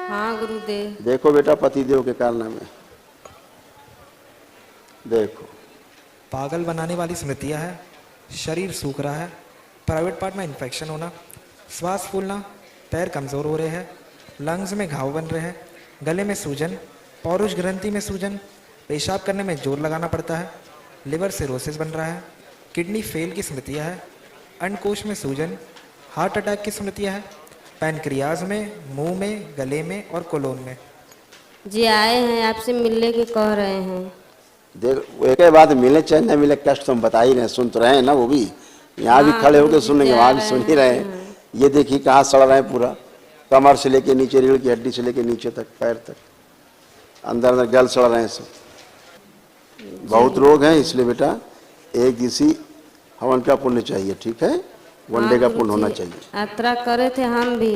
हाँ गुरुदेव। देखो बेटा पतिदेव के कारनामे, देखो। पागल बनाने वाली स्मृतियां है, शरीर सूख रहा है, प्राइवेट पार्ट में इन्फेक्शन होना, श्वास फूलना, पैर कमज़ोर हो रहे हैं, लंग्स में घाव बन रहे हैं, गले में सूजन, पौरुष ग्रंथि में सूजन, पेशाब करने में जोर लगाना पड़ता है, लिवर सिरोसिस बन रहा है, किडनी फेल की स्मृतियां है, अंडकोश में सूजन, हार्ट अटैक की स्मृतियां है, पैनक्रियाज में, मुंह में, गले में और कोलोन में। जी आए हैं आपसे मिलने के कह रहे हैं। देख एक ही बात, मिले चाहे न मिले कष्ट तुम बता ही रहे, सुन तो रहे हैं ना, वो भी यहाँ भी हाँ, खड़े होकर सुनेंगे, वहाँ भी सुन ही रहे हैं। हैं। ये देखिए कहाँ सड़ रहे हैं पूरा, कमर से लेके नीचे, रीढ़ की हड्डी से लेके नीचे तक, पैर तक, अंदर अंदर गल सड़ रहे हैं सब। बहुत रोग हैं, इसलिए बेटा एक दिवसी हवन का पुण्य चाहिए, ठीक है, वनडे का पुण्य होना चाहिए। यात्रा करे थे हम भी,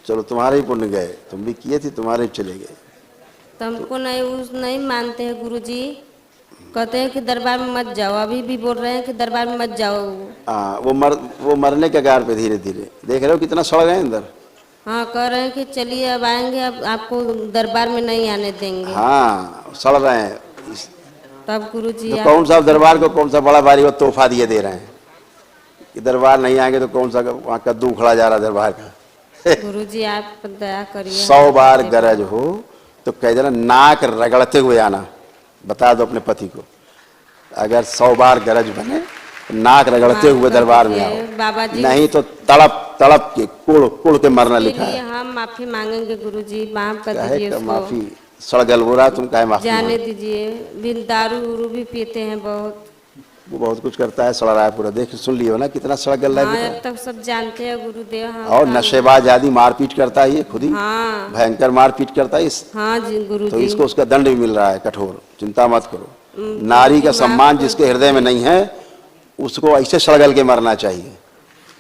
चलो तुम्हारे ही पुण्य गए, तुम भी किए थे, तुम्हारे ही चले गए। तो हमको नहीं मानते हैं गुरुजी, कहते हैं कि दरबार में मत जाओ, अभी भी बोल रहे हैं कि दरबार में मत जाओ। हाँ वो मरने के गार पे धीरे धीरे, देख रहे हो कितना सड़ गए अंदर। हाँ कह रहे हैं कि चलिए अब आएंगे, अब आपको दरबार में नहीं आने देंगे। हाँ सड़ रहे हैं। तब गुरुजी तो कौन सा दरबार को कौन सा बड़ा भारी वो तोहफा दिए दे रहे हैं कि दरबार नहीं आएंगे तो कौन सा वहाँ कद्दू उखड़ा जा रहा दरबार का। गुरुजी आप दया करिए। 100 बार गरज हो तो कह देना नाक रगड़ते हुए आना, बता दो अपने पति को, अगर 100 बार गरज बने तो नाक रगड़ते हुए दरबार में आओ, बाबा जी, नहीं तो तड़प तड़प के कुड़ के मरना लिखा है। हम माफी मांगेंगे गुरुजी, माफ कर दीजिए उसको। माफी सड़गल हो रहा, तुम काहे माफी जाने दीजिए, बिन दारू उरू भी पीते हैं बहुत, वो बहुत कुछ करता है, सड़ रहा है पूरा, देख सुन लियो ना कितना सड़गल रहा है। हाँ, अब तक सब जानते हैं गुरुदेव। हाँ, और नशेबाज आदि मारपीट करता है ये खुद ही, हाँ, भयंकर मारपीट करता है इस। हाँ जी गुरुजी। तो इसको उसका दंड भी मिल रहा है कठोर, चिंता मत करो। नारी का सम्मान जिसके हृदय में नहीं है उसको ऐसे सड़गल के मरना चाहिए,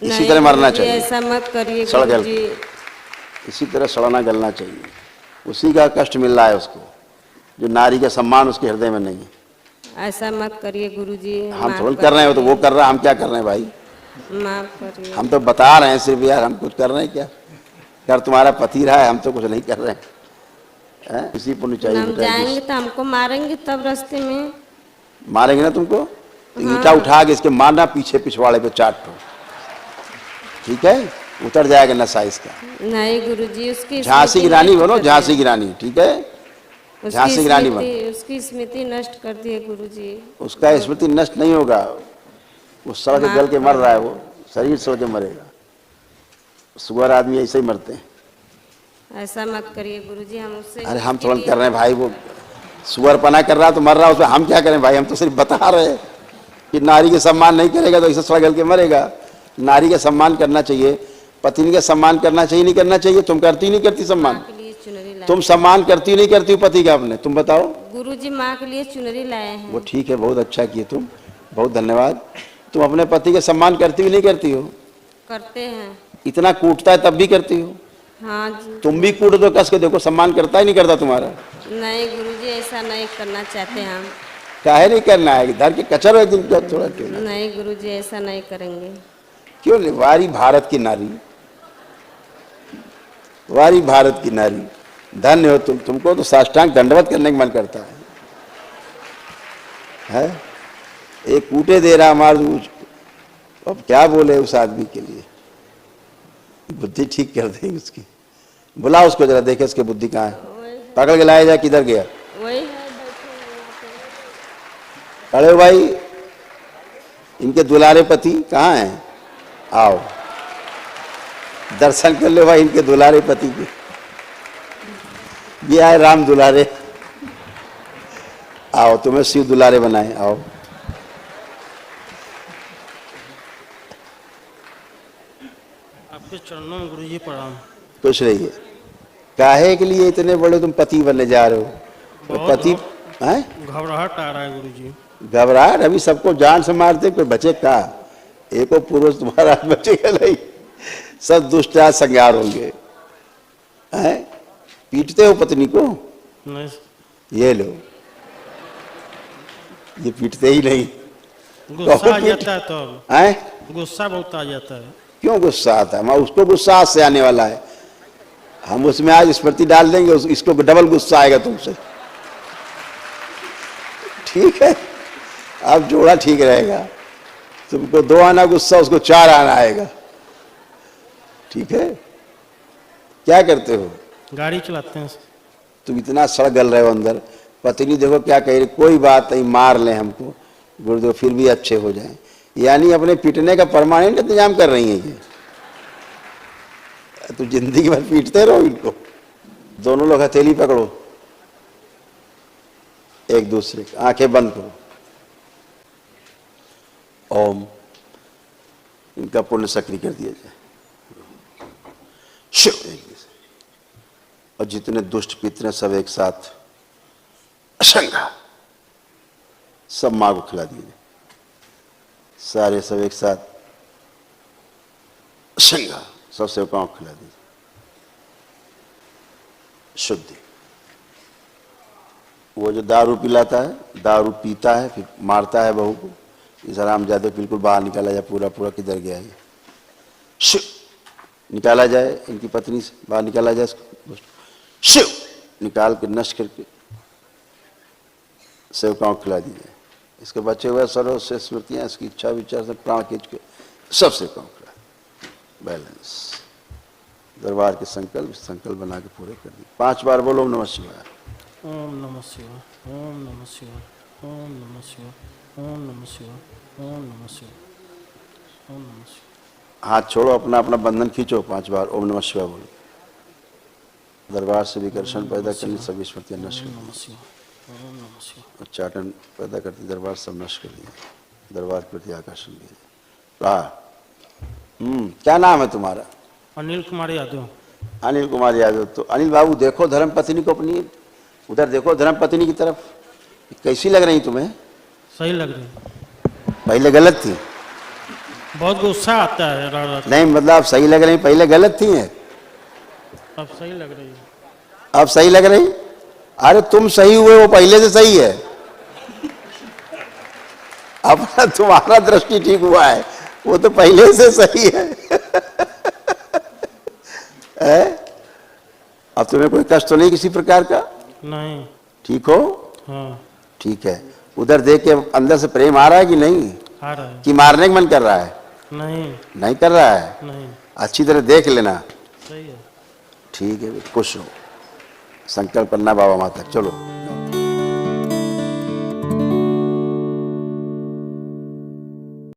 इसी तरह मरना चाहिए। ऐसा मत करिए सड़गल गुरुजी, इसी तरह सड़ना गलना चाहिए, उसी का कष्ट मिल रहा है उसको, जो नारी का सम्मान उसके हृदय में नहीं है। ऐसा मत करिए गुरुजी। हम थोड़ा कर रहे हैं, तो वो कर रहा है, हम क्या कर रहे हैं भाई, माफ करिए। हम तो बता रहे हैं सिर्फ यार, हम कुछ कर रहे हैं क्या, कर तुम्हारा पति रहा है, हम तो कुछ नहीं कर रहे हैं। इसी पुण्य चाहिए। हम जाएंगे तो हमको मारेंगे तब रास्ते में, मारेंगे ना तुमको, तो ईंटा उठा के इसके मारना, पीछे पिछवाड़े पे चाट दो, ठीक है, उतर जाएगा नशा इसका। नहीं गुरुजी, उसकी झांसी की रानी बनो, झांसी की रानी, ठीक है, झांसी की रानी बनो। उसकी स्मृति नष्ट कर दी है गुरुजी। उसका स्मृति नष्ट नहीं होगा, वो सड़क गल के मर रहा है, वो शरीर सड़ के मरेगा। सुअर आदमी ऐसे ही मरते हैं। ऐसा मत करिए गुरुजी, हम उससे। अरे हम तुरंत कर रहे हैं भाई, वो सुअर पना कर रहा तो मर रहा, उसमें हम क्या करें भाई, हम तो सिर्फ बता रहे हैं कि नारी के सम्मान नहीं करेगा तो ऐसे सड़ गल के मरेगा। नारी का सम्मान करना चाहिए, पत्नी का सम्मान करना चाहिए, नहीं करना चाहिए? तुम करती नहीं करती सम्मान? तुम सम्मान करती नहीं करती पति का अपने, तुम बताओ? गुरुजी माँ के लिए चुनरी लाए हैं। वो ठीक है, बहुत अच्छा किए तुम, बहुत धन्यवाद। तुम अपने पति का सम्मान करती भी नहीं करती हो? करते हैं। इतना कूटता है तब भी करती हो? हाँ जी। तुम भी कूट दो कस के, देखो सम्मान करता ही नहीं करता तुम्हारा। नहीं गुरुजी, ऐसा नहीं करना चाहते हम। काहे नहीं करना है, धर के कचर है दिन का थोड़ा क्यों? नहीं गुरुजी, ऐसा नहीं करेंगे। क्यों नहीं? वारी भारत की नारी, वारी भारत की नारी, धन्य हो तुम, तुमको तो साष्टांग दंडवत करने का मन करता है? एक कूटे दे रहा मार, अब क्या बोले उस आदमी के लिए, बुद्धि ठीक कर देंगे उसकी। बुला उसको जरा, देखे उसकी बुद्धि कहाँ है, पकड़ के लाया जाए, किधर गया? वही है, अरे भाई, इनके दुलारे पति कहाँ हैं? आओ दर्शन कर लो भाई इनके दुलारे पति के। ये आए राम दुलारे, आओ तुम्हें शिव दुलारे बनाए, आओ। आपके चरणों में गुरुजी प्रणाम। खुश रहिए। काहे के लिए इतने बड़े तुम पति बनने जा रहे हो? पति हैं? घबराहट आ रहा है गुरुजी। घबराहट? अभी सबको जान से मारते, कोई बचे का? एको पुरुष तुम्हारा बचेगा नहीं, सब दुष्टा संगार होंगे। हैं? पीटते हो पत्नी को? नहीं। ये लो, ये पीटते ही नहीं। गुस्सा आ जाता है तब। हैं? गुस्सा बहुत आ जाता है। क्यों गुस्सा आता है? मैं उसको गुस्सा से आने वाला है, हम उसमें आज स्मृति डाल देंगे, इसको डबल गुस्सा आएगा तुमसे। ठीक है, अब जोड़ा ठीक रहेगा। तुमको 2 आना गुस्सा, उसको 4 आना आएगा। ठीक है, क्या करते हो? गाड़ी चलाते हैं। तुम इतना सड़ गल रहे हो अंदर। पत्नी देखो क्या कह रही, कोई बात नहीं, मार ले हमको गुरुदेव, फिर भी अच्छे हो जाएं। यानी अपने पीटने का परमानेंट इंतजाम कर रही है ये। तो जिंदगी भर पीटते रहो इनको। दोनों लोग हथेली पकड़ो, एक दूसरे की आंखें बंद करो। ओम, इनका पुण्य सक्रिय कर दिया जाए। शिव, और जितने दुष्ट पितरे सब एक साथ अशंका, सब मां को खिला दिए। सारे सब एक साथ अशंका, सब सेवकाओं को खिला दीजिए। शुद्धि। वो जो दारू पिलाता है, दारू पीता है, फिर मारता है बहू को, इस हरामजादे बिल्कुल बाहर निकाला जाए। पूरा पूरा किधर गया ये? शिव निकाला जाए, इनकी पत्नी से बाहर निकाला जाए इसको। शिव निकाल के नष्ट करके सेवकाओं को खिला दीजिए। इसके बचे हुए सर्व से स्मृतियां, इसकी इच्छा विचार से प्राण खींच के सब सेवकाओं को खिला दीजिए। बैलेंस। दरबार के संकल्प बना के पूरे कर दिए। 5 बार बोलो ओम नमः शिवाय। ओम नमः शिवाय, ओम नमः शिवाय, ओम नमः शिवाय, ओम नमः शिवाय, ओम नमः शिवाय, ओम नमः शिवाय। हाथ छोड़ो, अपना अपना बंधन खींचो। 5 बार ओम नमः शिवाय बोलो। दरबार से विकर्षण पैदा करनी सभी स्मृतियां नष्ट कर दी। उच्चाटन पैदा करती दरबार सब नष्ट कर दिया। दरबार के प्रति आकर्षण दिया। क्या नाम है तुम्हारा? अनिल कुमार यादव। अनिल कुमार यादव। तो अनिल बाबू देखो धर्म पत्नी को अपनी, उधर देखो धर्म पत्नी की तरफ, कैसी लग रही तुम्हें? सही लग रही है। पहले गलत थी? बहुत गुस्सा आता है रात। नहीं मतलब सही लग रही, पहले गलत थी है, अब सही लग रही है। अब सही लग रही? अरे तुम सही हुए, वो पहले से सही है। अपना तुम्हारा दृष्टि ठीक हुआ है, वो तो पहले से सही है। अब तुम्हें कोई कष्ट तो नहीं किसी प्रकार का? नहीं। ठीक हो? हाँ ठीक है। उधर देख के अंदर से प्रेम आ रहा है कि नहीं? आ रहा है। कि मारने का मन कर रहा है? नहीं। नहीं कर रहा है? नहीं। अच्छी तरह देख लेना। सही है। ठीक है, खुश हो। संकल्प करना बाबा माता। चलो।